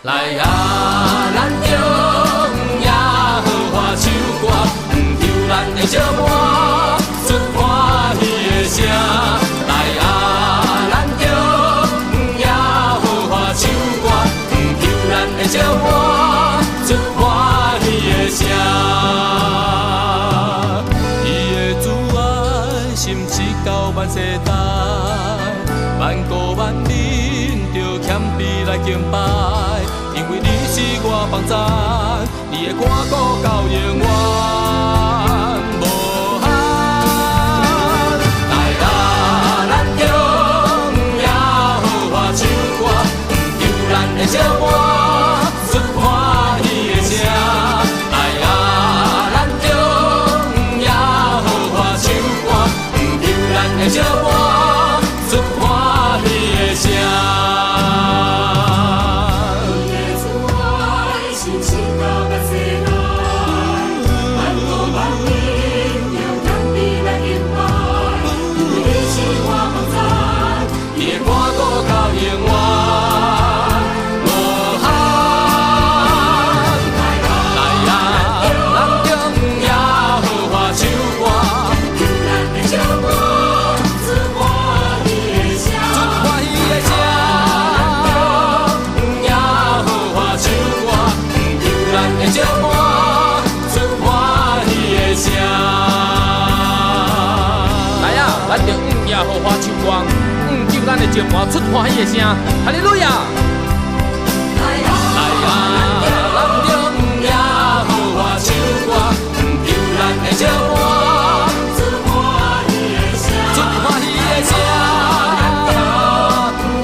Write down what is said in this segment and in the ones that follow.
来啊，咱中也好花唱歌，抽咱的小碗，出欢喜的声。来啊，咱中也好花唱歌，抽咱的小碗，出欢喜的声。伊的慈爱心刺到万世代，万国万民着谦卑来敬拜。因为你是我帮赞，你的歌歌到永远无限。来啊，咱中也好花唱歌，抽咱的小碗，出欢喜的声。来啊，咱中也好花唱歌，抽咱的小碗，出欢喜的声。咱着也好花唱歌，求咱的节目出欢喜的声，哈利路亚！来啊，咱中也好花唱歌，求咱的小碗，出欢喜的声，出欢喜的声。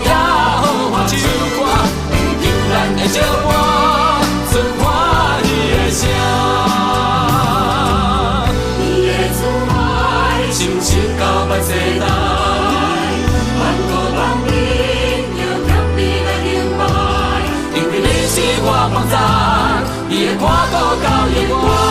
也好花唱歌，求咱的小碗，出欢喜的声。你的慈爱，心情到万世代。我帮赞，伊的歌歌到永远。